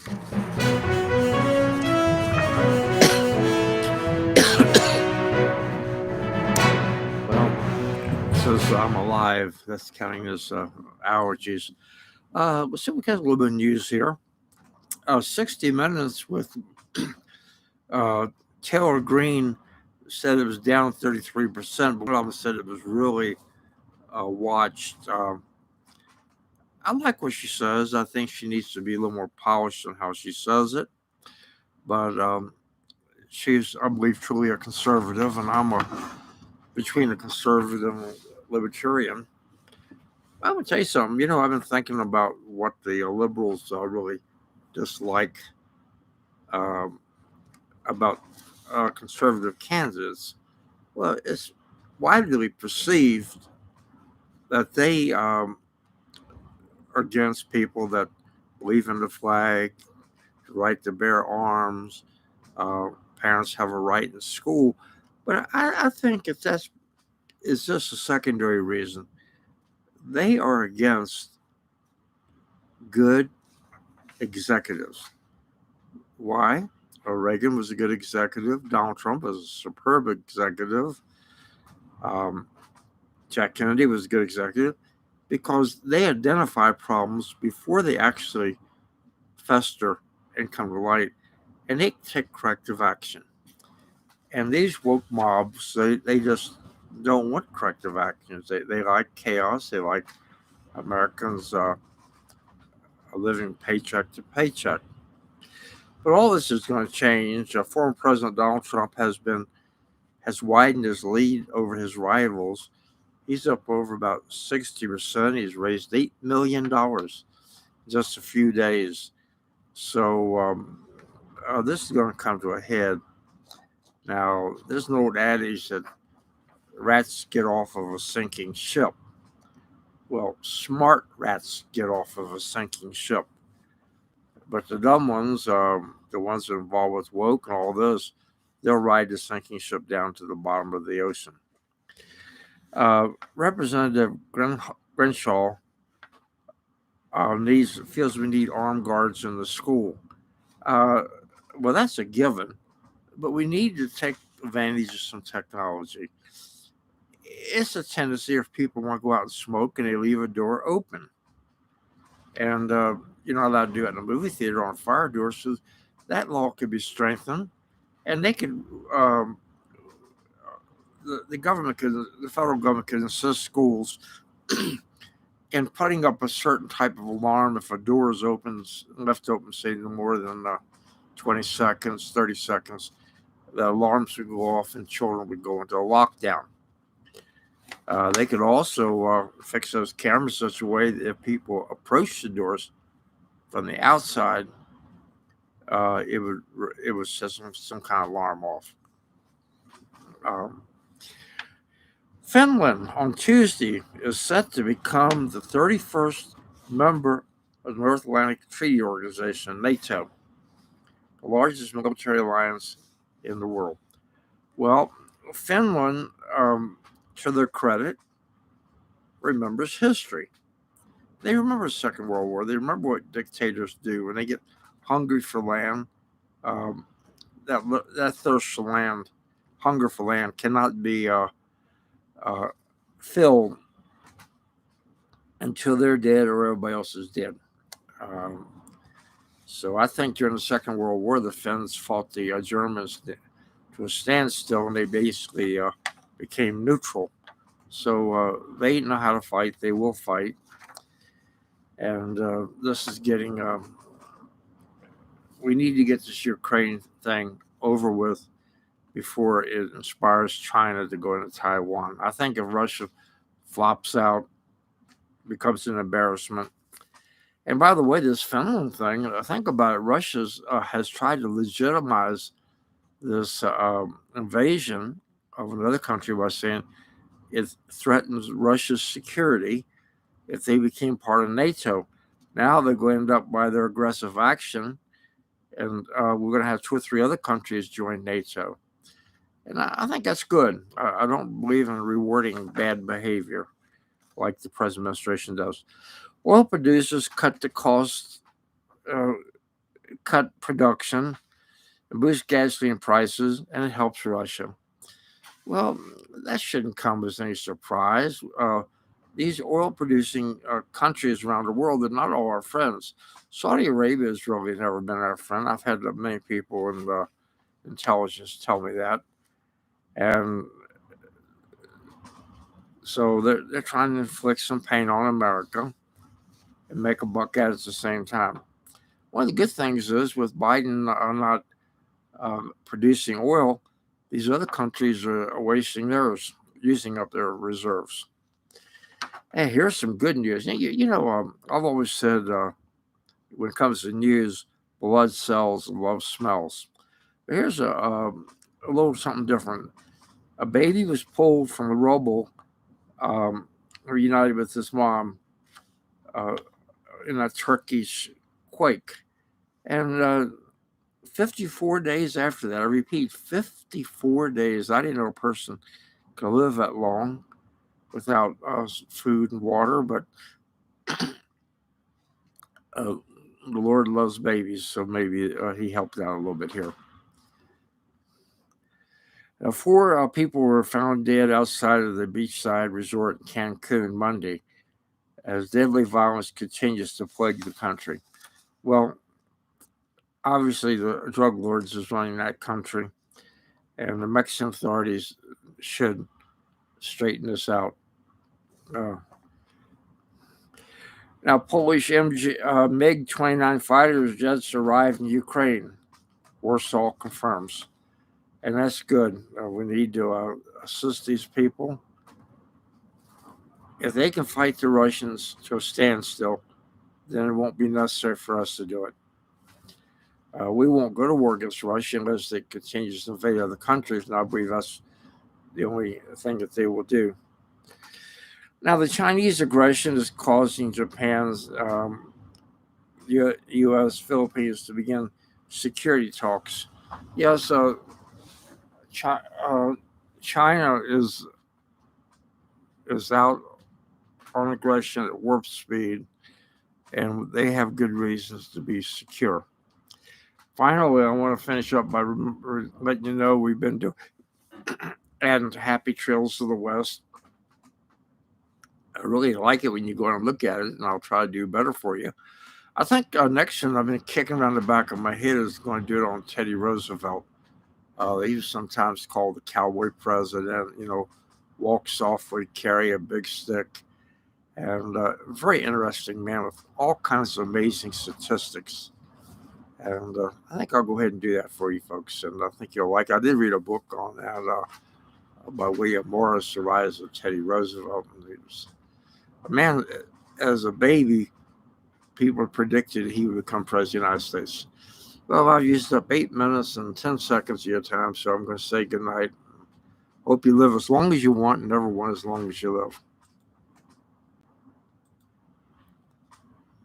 Well, it says I'm alive. That's counting as allergies. So we got a little bit of news here. 60 Minutes with uh, Taylor Green said it was down 33%, but one of them said it was really watched. I like what she says. I think she needs to be a little more polished on how she says it. But she's, I believe, truly a conservative, and I'm between a conservative and a libertarian. I'm gonna tell you something. I've been thinking about what the liberals really dislike um, about conservative candidates. Well, it's widely perceived that they are against people that believe in the flag, the right to bear arms. Uh, Parents have a right in school, but I think if that's is just a secondary reason. They are against good executives. Why? Reagan was a good executive. Donald Trump was a superb executive. Um, Jack Kennedy was a good executive because they identify problems before they actually fester and come to light, and they take corrective action. And these woke mobs, they just don't want corrective actions. They like chaos. They like Americans living paycheck to paycheck. But all this is going to change. Former President Donald Trump has widened his lead over his rivals. He's up over about 60%. He's raised $8 million in just a few days. So this is going to come to a head. Now, there's an old adage that rats get off of a sinking ship. Well, smart rats get off of a sinking ship. But the dumb ones, the ones involved with woke and all this, they'll ride the sinking ship down to the bottom of the ocean. Representative Crenshaw feels we need armed guards in the school. Uh, well, that's a given, but we need to take advantage of some technology. It's a tendency if people want to go out and smoke and they leave a door open. And you're not allowed to do it in a movie theater on fire doors. So that law could be strengthened. And they could, the government could, the federal government could insist schools in putting up a certain type of alarm if a door is left open, say no more than 20 seconds, 30 seconds, the alarms would go off and children would go into a lockdown. They could also fix those cameras such a way that if people approach the doors from the outside, it would set some kind of alarm off. Um, Finland on Tuesday is set to become the 31st member of the North Atlantic Treaty Organization, NATO, the largest military alliance in the world. Well, Finland, to their credit, remembers history. They remember the Second World War. They remember what dictators do when they get hungry for land. Um, that thirst for land, hunger for land, cannot be uh, filled until they're dead or everybody else is dead. Um, so I think during the Second World War, the Finns fought the Germans to a standstill, and they basically became neutral. So they know how to fight. They will fight. And this is getting. We need to get this Ukraine thing over with before it inspires China to go into Taiwan. I think if Russia flops out, becomes an embarrassment. And by the way, this Finland thing, think about it. Russia has tried to legitimize this invasion of another country by saying it threatens Russia's security if they became part of NATO. Now they're going to end up by their aggressive action, and we're going to have 2 or 3 other countries join NATO. And I think that's good. I don't believe in rewarding bad behavior like the present administration does. Oil producers cut the cost, cut production, and boost gasoline prices, and it helps Russia. Well, that shouldn't come as any surprise. These oil producing countries around the world are not all our friends. Saudi Arabia has really never been our friend. I've had many people in the intelligence tell me that. And so they're trying to inflict some pain on America and make a buck at it at the same time. One of the good things is with Biden not producing oil, these other countries are wasting theirs, using up their reserves. Hey, here's some good news. I've always said when it comes to news, blood sells and love smells. But here's a little something different. A baby was pulled from the rubble, reunited with his mom uh, in a Turkish quake. And 54 days after that, I repeat, 54 days. I didn't know a person could live that long without food and water, but the Lord loves babies, so maybe he helped out a little bit here. Now, 4 people were found dead outside of the beachside resort in Cancun Monday as deadly violence continues to plague the country. Well, obviously, the drug lords is running that country, and the Mexican authorities should straighten this out. Now, Polish MiG-29 fighters jets arrived in Ukraine. Warsaw confirms. And that's good. We need to assist these people. If they can fight the Russians to a standstill, then it won't be necessary for us to do it. We won't go to war against Russia unless it continues to invade other countries, and I believe that's the only thing that they will do. Now, the Chinese aggression is causing Japan's U.S. Philippines to begin security talks. Yes, China is out on aggression at warp speed, and they have good reasons to be secure. Finally, I want to finish up by letting you know we've been adding Happy Trails to the West. I really like it when you go and look at it, and I'll try to do better for you. I think next one I've been kicking around the back of my head is going to do it on Teddy Roosevelt. He was sometimes called the Cowboy president. Walk softly, carry a big stick, and very interesting man with all kinds of amazing statistics. And I think I'll go ahead and do that for you folks, and I think you'll like it. I did read a book on that by William Morris, The Rise of Teddy Roosevelt. And he was a man, as a baby, people predicted he would become president of the United States. Well, I've used up 8 minutes and 10 seconds of your time, so I'm going to say goodnight. Hope you live as long as you want and never want as long as you live.